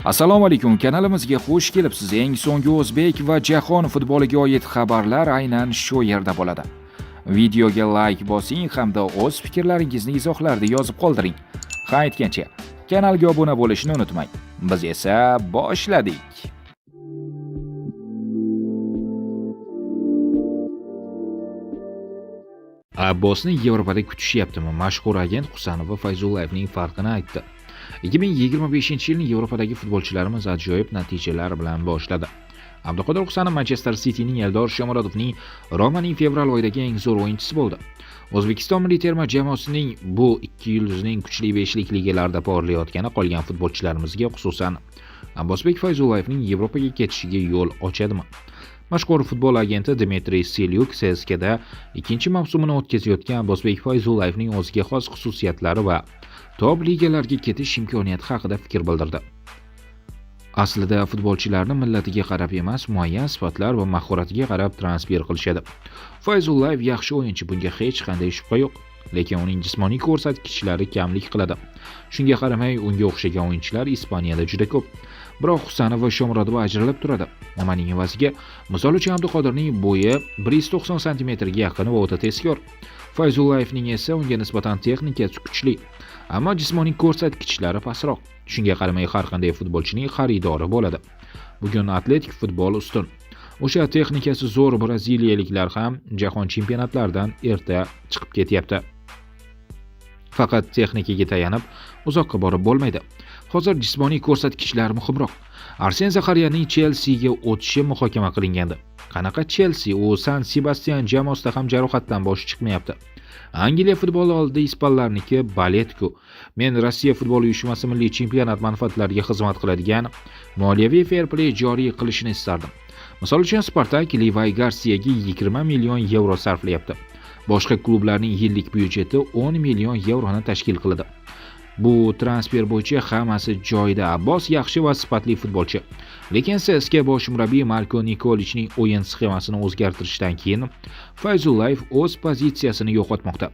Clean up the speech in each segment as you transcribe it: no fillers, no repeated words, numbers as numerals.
Assalomu alaykum, kanalimizga xush kelibsiz. Eng so'nggi o'zbek va jahon futboliga oid xabarlar aynan shu yerda bo'ladi. Videoga like bosing hamda o'z fikrlaringizni izohlarda yozib qoldiring. Ha, aytgancha, kanalga obuna bo'lishni unutmang. Biz esa boshladik. Abbosni Yevropada kutishyaptimi? Mashhur agent Husanov Fayzullayevning farqini aytdi. 2025-yilni Yevropadagi futbolchilarimiz ajoyib natijalar bilan boshladi. Abduqodir Husanov Manchester Cityning Eldor Shomurodovning Romaning fevral oyidagi eng zo'r o'yinchisi bo'ldi. O'zbekiston milliy terma jamoasining bu ikki yulduzning kuchli beshlik ligalarida porlayotgani qolgan futbolchilarimizga, xususan Abbosbek Fayzullayevning Yevropaga ketishiga yo'l ochadimi? Mashhur futbol agenti Dmitriy Selyuk CSKda ikkinchi mavsumini o'tkazayotgan Abbosbek Fayzullayevning o'ziga xos xususiyatlari va top ligalarga ketish imkoniyati haqida fikr bildirdi. Aslida futbolchilarni millatiga qarab emas, muayyan sifatlar va mahoratiga qarab transfer qilishadi. Fayzullayev yaxshi o'yinchi, bunga hech qanday shubha yo'q, lekin uning jismoniy ko'rsatkichlari kamlik qiladi. Shunga qaramay, unga o'xshagan o'yinchilar Ispaniyada juda ko'p. Biroq Husanov va Shomurodov ajralib turadi. Nimaning evaziga? Misol uchun Abduqodirning bo'yi 190 cm ga yaqin va o'ta tezkor. Fayzullayevning esa unga nisbatan texnikasi kuchli, ammo jismoniy ko'rsatkichlari pastroq. Shunga qaramay har qanday futbolchining xaridori bo'ladi. Bugun atletik futbol ustun. O'sha texnikasi zo'r braziliyaliklar ham jahon chempionatlaridan erta chiqib ketyapti. Faqat texnikaga tayanib uzoqqa borib bo'lmaydi. Hozir jismoniy ko'rsatkichlar muhimroq. Arsen Zaxaryanning Chelsiga o'tishi muhokama qilingandi. Qanaqa Chelsea? U San Sebastian jamoasida ham jarohatdan boshi chiqmayapti. Angliya futboli oldida ispanlarniki baletku. Men Rossiya futbol uyushmasi milliy chempionat manfaatlariga xizmat qiladigan moliyaviy fair play joriy qilishini istardim. Misol uchun Spartak Levi Garsiyaga 20 million yevro sarflayapti. Boshqa klublarning yillik byudjeti 10 million yevroni tashkil qiladi. Bu transfer bo'yicha hammasi joyida. Abbos yaxshi va sifatli futbolchi. Lekin CSK bosh murabbiy Marko Nikolichning o'yin sxemasini o'zgartirishdan keyin Fayzullayev o'z pozitsiyasini yo'qotmoqda.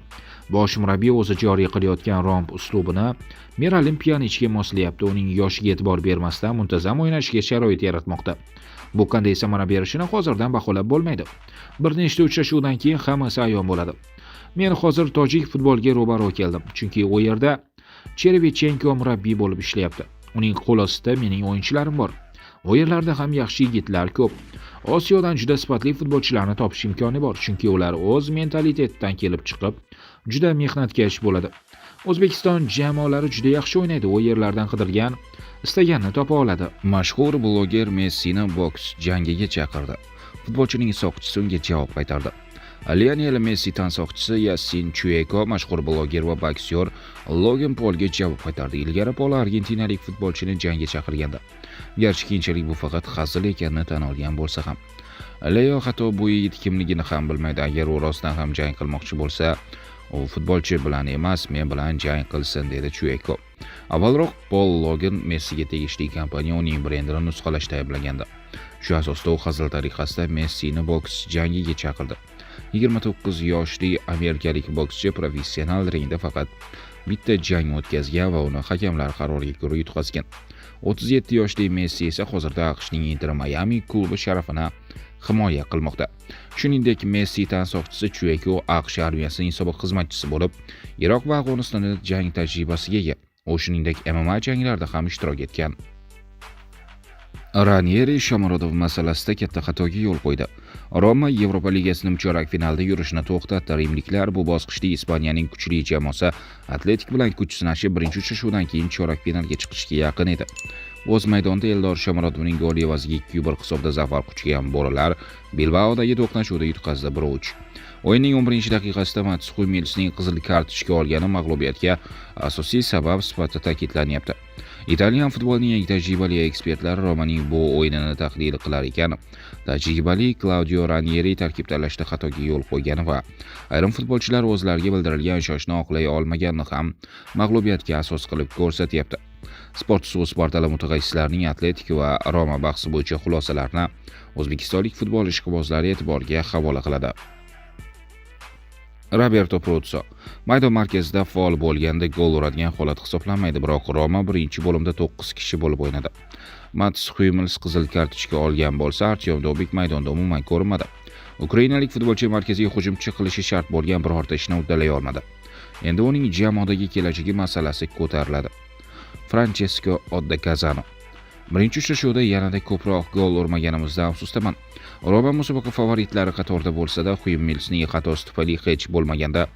Bosh murabbiy o'zi joriy qilayotgan romb uslubini Miralem Pjanichga moslayapti. Uning yoshiga e'tibor bermasdan muntazam o'ynashiga sharoit yaratmoqda. Bu qanday samara berishini hozirdan baholab bo'lmaydi. Bir nechta uchrashuvdan keyin hammasi ayon bo'ladi. Men hozir tojik futbolga ro'baro keldim, chunki u yerda Cherevchenko murabbiy bo'lib ishlayapti. Uning qo'l ostida mening o'yinchilarim bor. U yerlarda ham yaxshi yigitlar ko'p. Osiyodan juda sifatli futbolchilarni topish imkoni bor, chunki ular o'z mentalitetidan kelib chiqib, juda mehnatkash bo'ladi. O'zbekiston jamoalari juda yaxshi o'ynaydi, u yerlardan qidirgan, istaganini topa oladi. Mashhur bloger Messini boks jangiga chaqirdi. Futbolchining soqchisi unga javob qaytardi. Lionel Messi tansoqchisi Yassin Chueko mashhur bloger va boksyor Logan Paulga javob qaytardi. Ilgari Paul argentinalik futbolchini jangga chaqirgandi. Garchi keyinchalik bu faqat hazil ekanini tan olgan bo'lsa ham, Leo hatto bu yigit kimligini ham bilmaydi. Agar u rostdan ham jang qilmoqchi bo'lsa, u futbolchi bilan emas, men bilan jang qilsin, dedi Chueko. Avvalroq Paul Logan Messiga tegishli kompaniya uning brendini nusxalashda ayblagandi. Shu asosda u hazil tariqasida Messini boks jangiga chaqirdi. 29 yoshli amerikalik bokschi professional ringda faqat bitta jang o'tkazgan va uni hakamlar qaroriga ko'ra yutqazgan. 37 yoshli Messi esa hozirda AQShning Inter Miami klubi sharafini himoya qilmoqda. Shuningdek, Messi tansoqchisi Chueko AQSh armiyasining sobiq xizmatchisi bo'lib, Iroq va Afg'onistonda jang tajribasiga ega. U shuningdek MMA janglarida ham ishtirok etgan. Ranieri Shomurodov masalasida katta xatoga yo'l qo'ydi. Roma Yevropa Ligasining chorak finalida yurishini to'xtatdi. Rimliklar bu bosqichda Ispaniyaning kuchli jamoasi Atletik bilan kuch sinashib, birinchi uchrashuvdan keyin chorak finalga chiqishga yaqin edi. O'z maydonida Eldor Shomurodovning goli evaziga 2-1 hisobda zafar quchgan bo'rilar Bilbaodagi to'qnashuvda yutqazdi 1-3. O'yinning 11-daqiqasida Mats Hummelsning qizil kartochka olgani mag'lubiyatga asosiy sabab sifatida ta'kidlanyapti. Italyan futbolining eng tajribali ekspertlari Romaning bu o'yinini tahlil qilar ekan, tajribali Claudio Ranieri tarkib tanlashda xatoga yo'l qo'ygani va ayrim futbolchilar o'zlariga bildirilgan ishonchni oqlay olmaganini ham mag'lubiyatga asos qilib ko'rsatyapti. Sport.uz portali mutaxassislarining Atletik va Roma bahsi bo'yicha xulosalarini o'zbekistonlik futbol ishqibozlari e'tiboriga havola qiladi. Roberto Pruzzo maydon markazida faol bo'lganda gol uradigan holat hisoblanmaydi, biroq Roma birinchi bo'limda 9 kishi bo'lib o'ynadi. Mats Hummels qizil kartochka olgan bo'lsa, Artyom Dobik maydonda umuman ko'rinmadi. Ukrainalik futbolchi markaziy hujumchi qilishi shart bo'lgan birorta ishni uddalay olmadi. Endi uning jamoadagi kelajagi masalasi ko'tariladi. Francesco Oddekazano: birinchi uchrashuvda yanada ko'proq gol urmaganimizdan afsusdaman. Roma musobaqa favoritlari qatorida bo'lsa-da, Hummelsning xatosi tufayli hech bo'lmaganda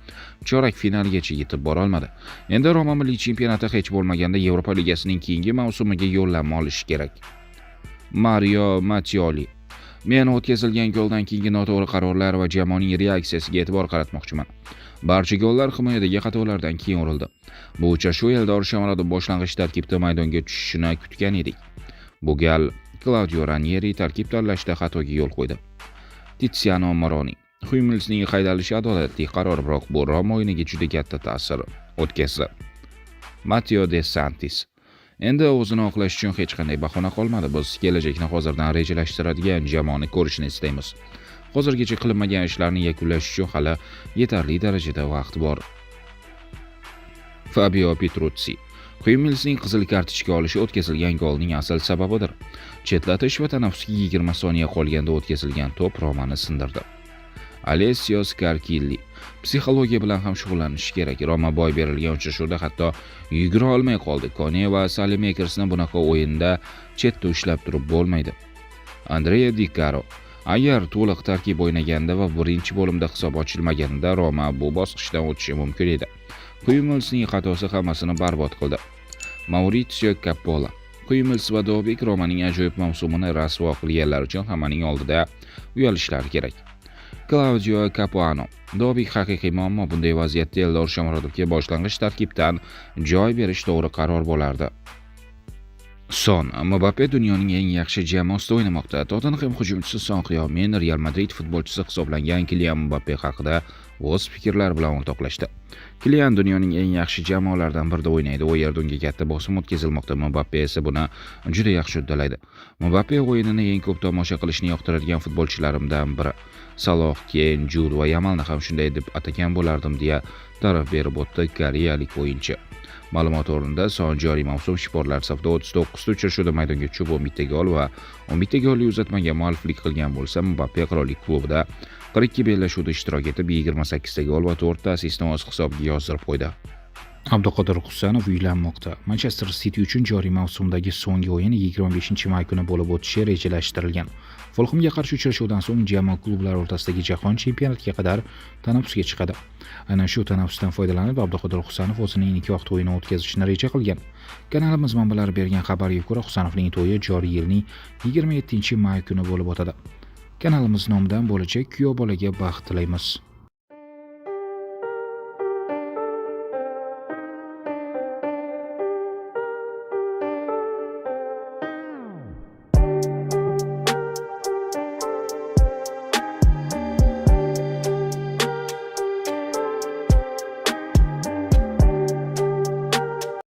chorak finalgacha yetib bora olmadi. Endi Roma milliy chempionati hech bo'lmaganda Yevropa ligasining keyingi mavsumiga yo'llanma olishi kerak. Mario Mattioli: men o'tkazilgan goldan keyingi noto'g'ri qarorlar va jamoaning reaksiyasiga e'tibor qaratmoqchiman. Barcha gollar himoyadagi xatolardan keyin urildi. Bu uchrashuv Eldor Shomurodov boshlang'ich tarkibda maydonga tushishini kutgan edik. Bu gal Claudio Ranieri tarkib tanlashda xatoga yo'l qo'ydi. Tiziano Moroni: Hummelsning haydalishi adolatli qaror, biroq bu Roma o'yiniga juda katta ta'sir o'tkazdi. Matteo De Santis: endi o'zini oqlash uchun hech qanday bahona qolmadi. Biz kelajakni hozirdan rejalashtiradigan jamoani ko'rishni istaymiz. Hozirgacha qilinmagan ishlarni yakunlash uchun hali yetarli darajada vaqt bor. Fabio Petruzzi: Hummelsning qizil kartochka olishi o'tkazilgan golning asl sababidir. Chetlatish va tanaffusga 20 soniya qolganda o'tkazilgan to'p Romani sindirdi. Alessio Scarchilli: psixologiya bilan ham shug'ullanish kerak. Roma boy berilgan uchrashuvda hatto yugura olmay qoldi. Kone va Salemakersni bunaqa o'yinda chetda ushlab turib bo'lmaydi. Andrea Di Caro: agar to'liq tarkib o'ynaganda va birinchi bo'limda hisob ochilmaganida Roma bu bosqichdan o'tishi mumkin edi. Hummelsning xatosi hammasini barbod qildi. Maurizio Cappola: Hummels va Dobik Romaning ajoyib mavsumini rasvo qilganlar uchun hammaning oldida uyalishlari kerak. Claudio Capuano: Dobik haqiqiy muammo. Bunday vaziyatda Eldor Shomurodovga boshlang'ich tarkibdan joy berish to'g'ri qaror bo'lardi. Son: Mbappe dunyoning eng yaxshi jamoasida o'ynamoqda. Tottenham hujumchisi Son Heung-min Real Madrid futbolchisi hisoblangan Kylian Mbappe haqida o'z fikrlari bilan o'rtoqlashdi. Kylian dunyoning eng yaxshi jamoalardan birida o'ynaydi. U yerda unga katta bosim o'tkazilmoqda. Mbappe esa buni juda yaxshi uddalaydi. Mbappe o'yinini eng ko'p tomosha qilishni yoqtiradigan futbolchilarimdan biri. Saloh, Keyn, Jude va Yamalni ham shunday deb atagan bo'lardim, deya ta'rif berib o'tdi koreyalik o'yinchi. Ma'lumot o'rnida Son joriy mavsum shporlar safida 39 ta uchrashuvda maydonga tushib 11 ta gol va 11 ta golli uzatmaga mualliflik qilgan bo'lsa, Mbappe qirollik klubida 42 bellashuvda ishtirok etib 28 ta gol va 4 ta assistni o'z hisobiga yozdirib qo'ydi. Abduqodir Husanov uylanmoqda. Manchester City uchun joriy mavsumdagi so'nggi o'yin 25-may kuni bo'lib o'tishi rejalashtirilgan. Fulhamga qarshi uchrashuvdan so'ng jamoa klublar o'rtasidagi jahon chempionatiga qadar tanaffusga chiqadi. Aynan shu tanaffusdan foydalanib Abduqodir Husanov o'zining nikoh to'yini o'tkazishni reja qilgan. Kanalimiz manbalari bergan xabarga ko'ra, Husanovning to'yi joriy yilning 27-may kuni bo'lib o'tadi. Kanalimiz nomidan bo'lajak kuyov bolaga baxt tilaymiz.